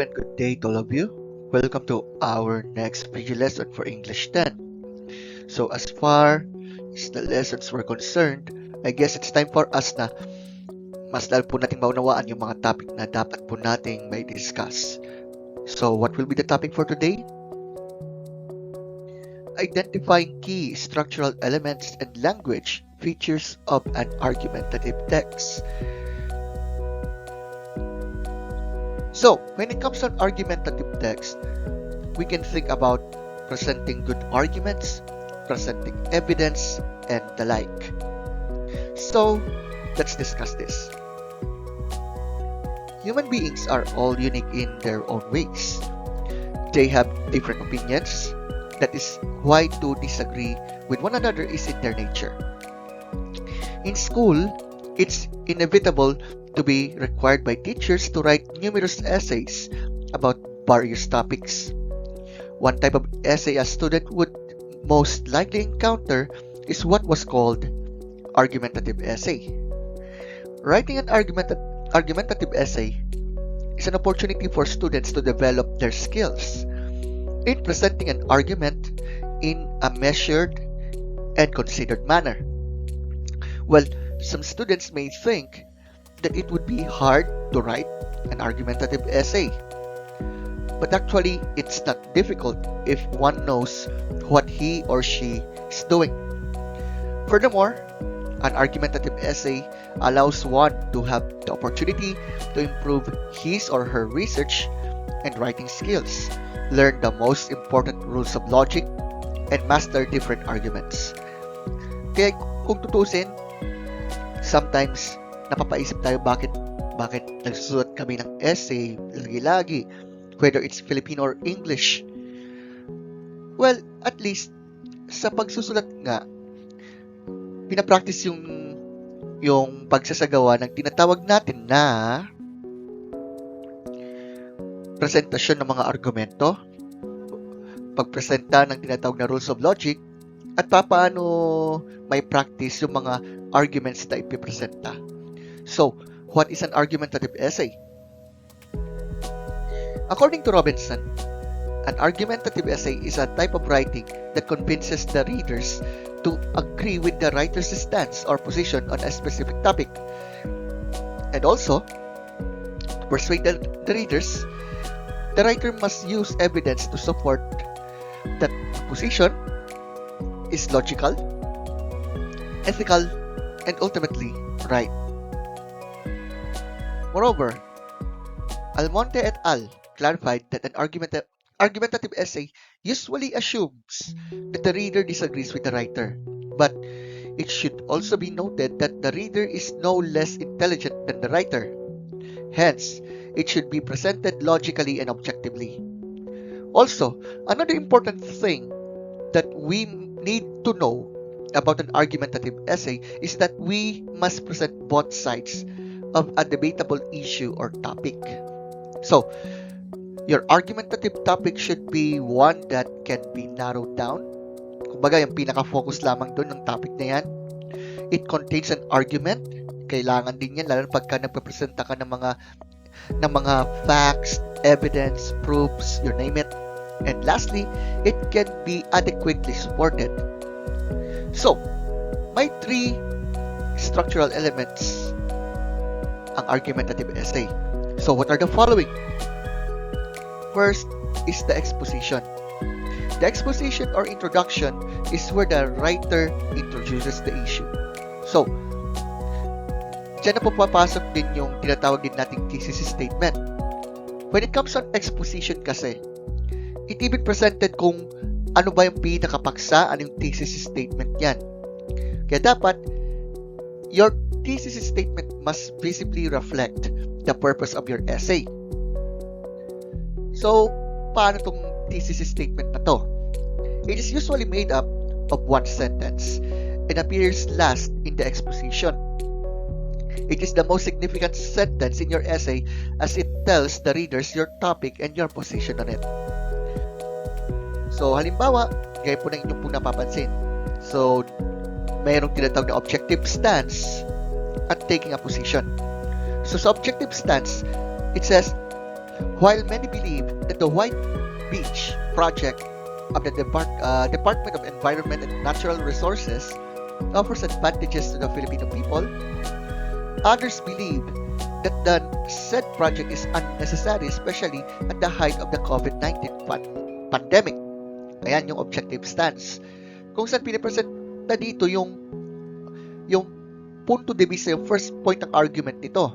and good day to all of you. Welcome to our next video lesson for English 10. So as far as the lessons were concerned, I guess it's time for us na mas lalo po nating maunawaan yung mga topic na dapat po nating may discuss. So what will be the topic for today? Identifying key structural elements and language features of an argumentative text. So, when it comes to an argumentative text, we can think about presenting good arguments, presenting evidence, and the like. So, let's discuss this. Human beings are all unique in their own ways. They have different opinions. That is why to disagree with one another is in their nature. In school, it's inevitable to be required by teachers to write numerous essays about various topics. One type of essay a student would most likely encounter is what was called argumentative essay. Writing an argumentative essay is an opportunity for students to develop their skills in presenting an argument in a measured and considered manner. Well, some students may think that it would be hard to write an argumentative essay. But actually, it's not difficult if one knows what he or she is doing. Furthermore, an argumentative essay allows one to have the opportunity to improve his or her research and writing skills, learn the most important rules of logic, and master different arguments. Kaya kung tutusin, sometimes napapaisip tayo bakit nagsusulat kami ng essay lagi-lagi, whether it's Filipino or English. Well, at least sa pagsusulat nga, pinapractice yung pagsasagawa ng tinatawag natin na presentasyon ng mga argumento, pagpresenta ng tinatawag na rules of logic, at paano may practice yung mga arguments na ipipresenta. So, what is an argumentative essay? According to Robinson, an argumentative essay is a type of writing that convinces the readers to agree with the writer's stance or position on a specific topic. And also, to persuade the readers, the writer must use evidence to support that position is logical, ethical, and ultimately right. Moreover, Almonte et al. Clarified that an argumentative essay usually assumes that the reader disagrees with the writer, but it should also be noted that the reader is no less intelligent than the writer. Hence, it should be presented logically and objectively. Also, another important thing that we need to know about an argumentative essay is that we must present both sides of a debatable issue or topic. So, your argumentative topic should be one that can be narrowed down. Kumbaga, yung pinaka-focus lamang doon ng topic na yan. It contains an argument. Kailangan din yan, lalo pagka nagpapresenta ka ng mga facts, evidence, proofs, you name it. And lastly, it can be adequately supported. So, may three structural elements ang argumentative essay. So, what are the following? First is the exposition. The exposition or introduction is where the writer introduces the issue. So, dyan na po papasok din yung tinatawag din nating thesis statement. When it comes on exposition kasi, it even presented kung ano ba yung pinakapaksa, ano yung thesis statement yan. Kaya dapat, your thesis statement must visibly reflect the purpose of your essay. So, paano tong thesis statement na to? It is usually made up of one sentence and appears last in the exposition. It is the most significant sentence in your essay as it tells the readers your topic and your position on it. So, halimbawa, gaya po na inyong po napapansin. So, mayroong tinatawag na objective stance at taking a position. So, sa objective stance, it says, While many believe that the White Beach project of the Department of Environment and Natural Resources offers advantages to the Filipino people, others believe that the said project is unnecessary, especially at the height of the COVID-19 pandemic. Ayan yung objective stance. Kung saan pinipresent na dito yung punto de vista, yung first point ng argument nito.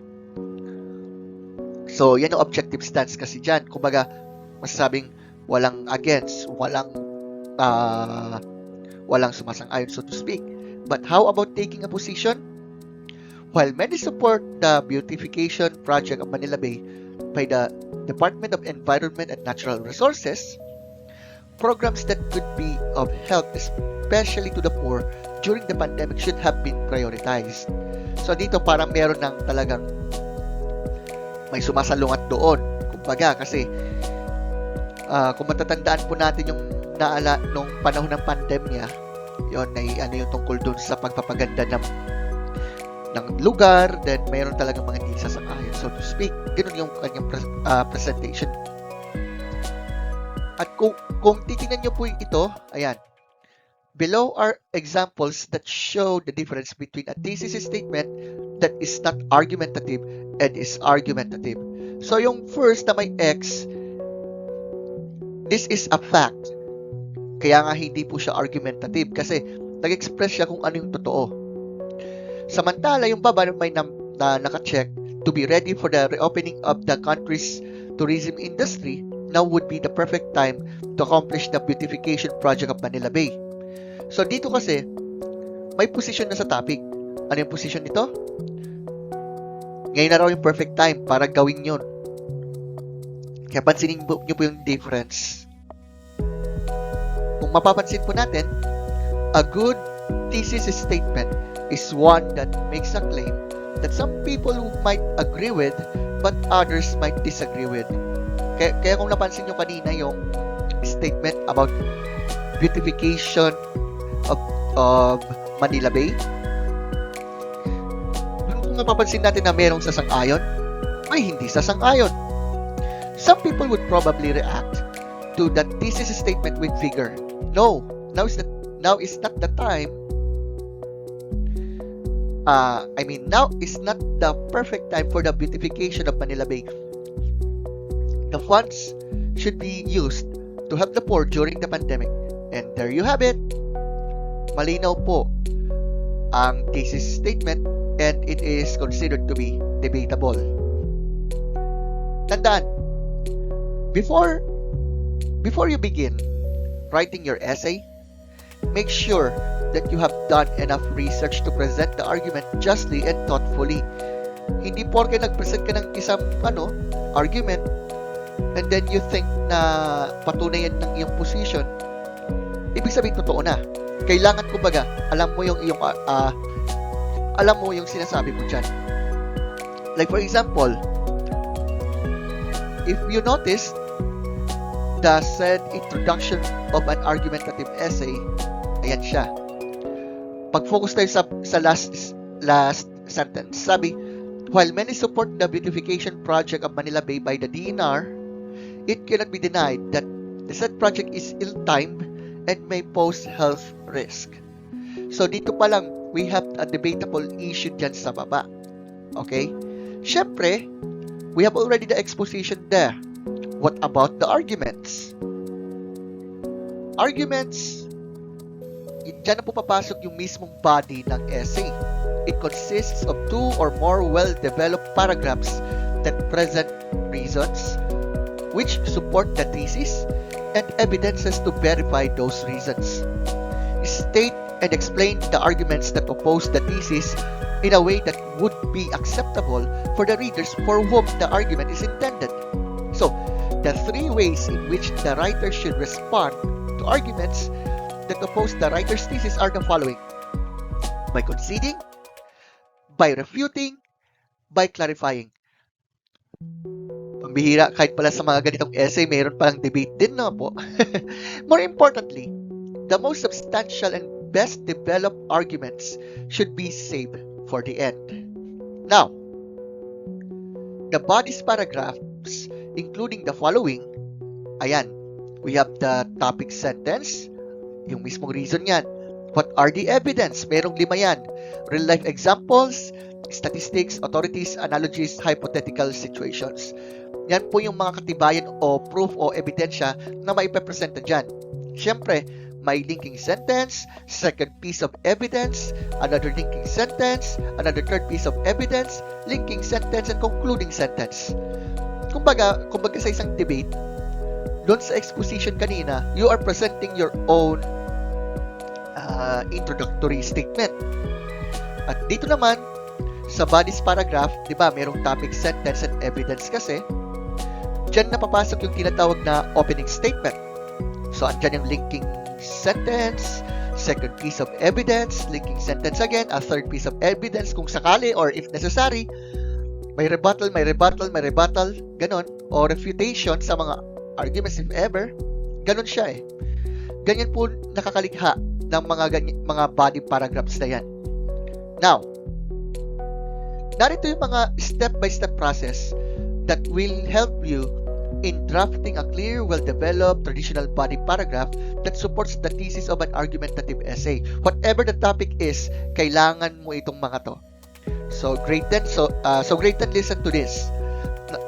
So, yan yung objective stance kasi dyan. Kumbaga, masasabing walang against, walang sumasang-ayon, so to speak. But how about taking a position? While many support the beautification project of Manila Bay by the Department of Environment and Natural Resources, programs that could be of help, especially to the poor during the pandemic, should have been prioritized. So dito parang meron ng talagang may sumasalungat doon. Kumbaga kasi kung matatandaan po natin yung nung panahon ng pandemya, yon ay yung tungkol doon sa pagpapaganda ng lugar, then mayroon talagang mga hindi sasang-ayon, so to speak. Ganun yung kanyang presentation. At kung titingnan nyo po ito, ayan, below are examples that show the difference between a thesis statement that is not argumentative and is argumentative. So yung first na may X, this is a fact. Kaya nga hindi po siya argumentative kasi nag-express siya kung ano yung totoo. Samantala, yung baba may naka-check, to be ready for the reopening of the country's tourism industry, now would be the perfect time to accomplish the beautification project of Manila Bay. So dito kasi, may position na sa topic. Ano yung position nito? Ngayon na raw yung perfect time para gawin yun. Kaya pansinin nyo po yung difference. Kung mapapansin po natin, a good thesis statement is one that makes a claim that some people might agree with but others might disagree with. Kaya kung napansin nyo kanina yung statement about beautification of Manila Bay, kung napapansin natin na merong sasang-ayon, may hindi sasang-ayon. Some people would probably react to that thesis statement with vigor. No, now is not the time. Now is not the perfect time for the beautification of Manila Bay. The funds should be used to help the poor during the pandemic. And there you have it. Malinaw po ang thesis statement and it is considered to be debatable. Tandaan, before you begin writing your essay, make sure that you have done enough research to present the argument justly and thoughtfully. Hindi porke nag-present ka ng isang argument and then you think na patunay yan ng iyong position, ibig sabihin totoo na. Kailangan kumbaga, alam mo yung sinasabi mo dyan. Like for example, if you notice the said introduction of an argumentative essay, ayan siya. Pag-focus tayo sa last sentence. Sabi, while many support the beautification project of Manila Bay by the DNR, it cannot be denied that the said project is ill-timed and may pose health risk. So dito pa lang, we have a debatable issue dyan sa baba. Okay? Syempre, we have already the exposition there. What about the arguments? Arguments, dyan na po papasok yung mismong body ng essay. It consists of 2 or more well-developed paragraphs that present reasons which support the thesis and evidences to verify those reasons. State and explain the arguments that oppose the thesis in a way that would be acceptable for the readers for whom the argument is intended. So, the 3 ways in which the writer should respond to arguments that oppose the writer's thesis are the following: by conceding, by refuting, by clarifying. Pambihira, kahit pala sa mga ganitong essay, mayroon palang debate din na po. More importantly, the most substantial and best developed arguments should be saved for the end. Now, the body's paragraphs including the following. Ayan, we have the topic sentence, yung mismong reason yan. What are the evidence? Merong 5 yan. Real life examples, statistics, authorities, analogies, hypothetical situations. Yan po yung mga katibayan o proof o ebidensya na maipepresenta dyan. Siyempre, may linking sentence, second piece of evidence, another linking sentence, another third piece of evidence, linking sentence, and concluding sentence. Kumbaga sa isang debate, doon sa exposition kanina, you are presenting your own introductory statement. At dito naman, sa body's paragraph, di ba, merong topic, sentence, and evidence kasi. Diyan napapasok yung tinatawag na opening statement. So, andyan yung linking sentence, second piece of evidence, linking sentence again, a third piece of evidence kung sakali or if necessary, may rebuttal, ganon, o refutation sa mga arguments if ever, ganon siya eh. Ganyan po nakakalikha ng mga body paragraphs na yan. Now, narito yung mga step-by-step process that will help you in drafting a clear, well-developed, traditional body paragraph that supports the thesis of an argumentative essay. Whatever the topic is, kailangan mo itong mga to. So grade 10, listen to this.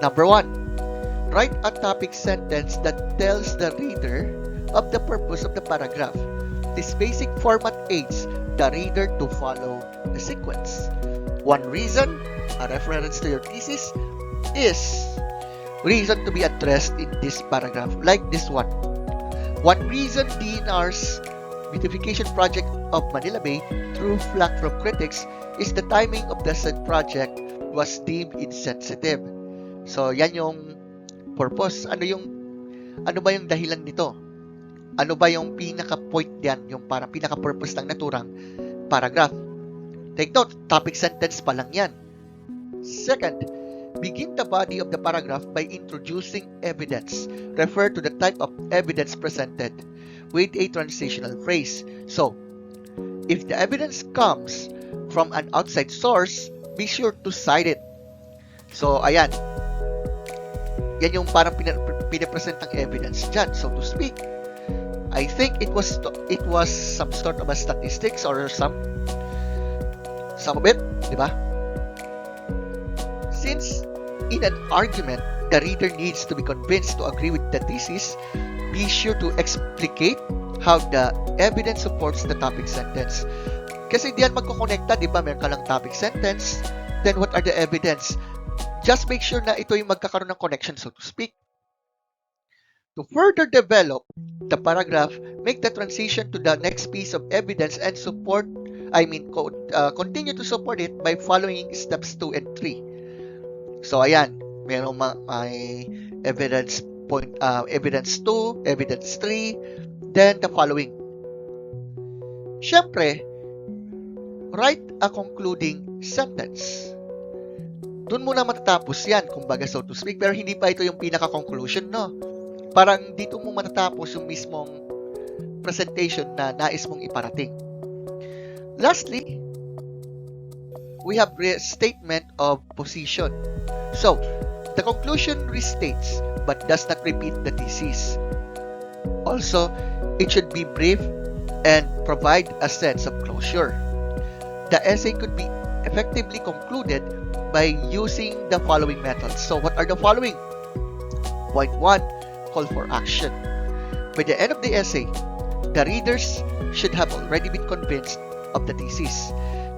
Number 1, write a topic sentence that tells the reader of the purpose of the paragraph. This basic format aids the reader to follow the sequence. One reason, a reference to your thesis, is reason to be addressed in this paragraph, like this one. One reason DNR's beautification project of Manila Bay drew flack from critics is the timing of the said project was deemed insensitive. So, yan yung purpose. Ano ba yung dahilan nito? Ano ba yung pinaka-point yan? Yung parang pinaka-purpose ng naturang paragraph. Take note, topic sentence pa lang yan. Second, begin the body of the paragraph by introducing evidence. Refer to the type of evidence presented with a transitional phrase. So, if the evidence comes from an outside source, be sure to cite it. So, ayan. Yan yung parang pinapresent ng evidence dyan, so to speak. I think it was some sort of a statistics or some of it, di ba? Since in an argument, the reader needs to be convinced to agree with the thesis, be sure to explicate how the evidence supports the topic sentence. Kasi di yan magkukonekta, di ba? Meron ka lang topic sentence, then what are the evidence? Just make sure na ito yung magkakaroon ng connection, so to speak. To further develop the paragraph, make the transition to the next piece of evidence and continue to support it by following steps 2 and 3. So, ayan, merong may evidence 2, evidence 3, then the following. Siyempre, write a concluding sentence. Doon muna matatapos yan, kumbaga so to speak, pero hindi pa ito yung pinaka-conclusion, no? Parang dito mo matatapos yung mismong presentation na nais mong iparating. Lastly, we have statement of position. So, the conclusion restates but does not repeat the thesis. Also, it should be brief and provide a sense of closure. The essay could be effectively concluded by using the following methods. So, what are the following? Point 1, call for action. By the end of the essay, the readers should have already been convinced of the thesis.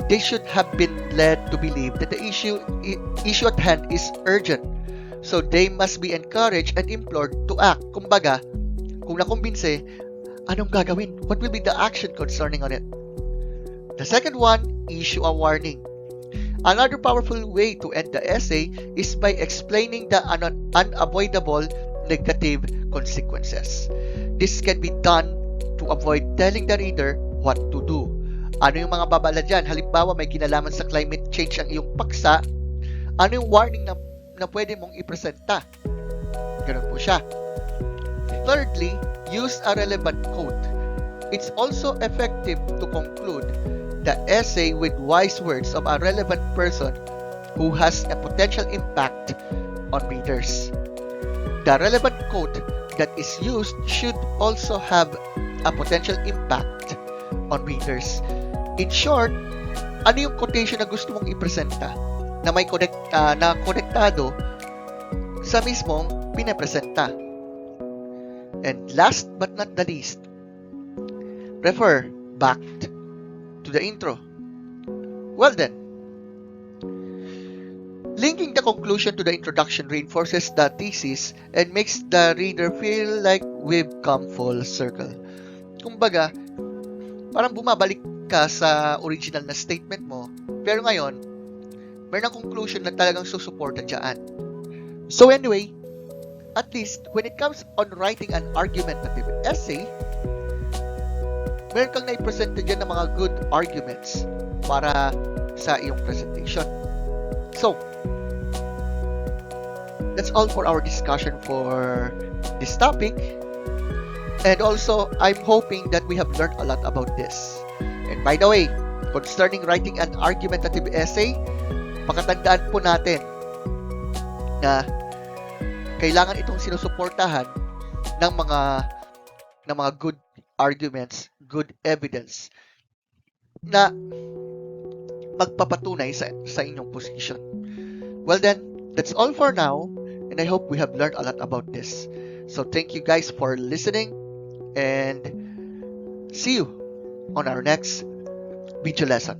They should have been led to believe that the issue at hand is urgent. So they must be encouraged and implored to act. Kumbaga, kung nakumbinse, anong gagawin? What will be the action concerning on it? The second one, issue a warning. Another powerful way to end the essay is by explaining the unavoidable negative consequences. This can be done to avoid telling the reader what to do. Ano yung mga babala dyan? Halimbawa, may kinalaman sa climate change ang iyong paksa. Ano yung warning na pwede mong ipresenta? Ganun po siya. Thirdly, use a relevant quote. It's also effective to conclude the essay with wise words of a relevant person who has a potential impact on readers. The relevant quote that is used should also have a potential impact on readers. In short, ano yung quotation na gusto mong ipresenta na may na konektado sa mismong pinapresenta. And last but not the least, refer back to the intro. Well then, linking the conclusion to the introduction reinforces the thesis and makes the reader feel like we've come full circle. Kumbaga, parang bumabalik ka sa original na statement mo, pero ngayon, meron ng conclusion na talagang susuportan dyan. So anyway, at least when it comes on writing an argumentative essay, meron kang naipresenta dyan ng mga good arguments para sa iyong presentation. So, that's all for our discussion for this topic. And also, I'm hoping that we have learned a lot about this. And by the way, concerning writing an argumentative essay, pakatandaan po natin na kailangan itong sinusuportahan ng mga good arguments, good evidence na magpapatunay sa inyong position. Well then, that's all for now, and I hope we have learned a lot about this. So thank you guys for listening, and see you on our next video lesson.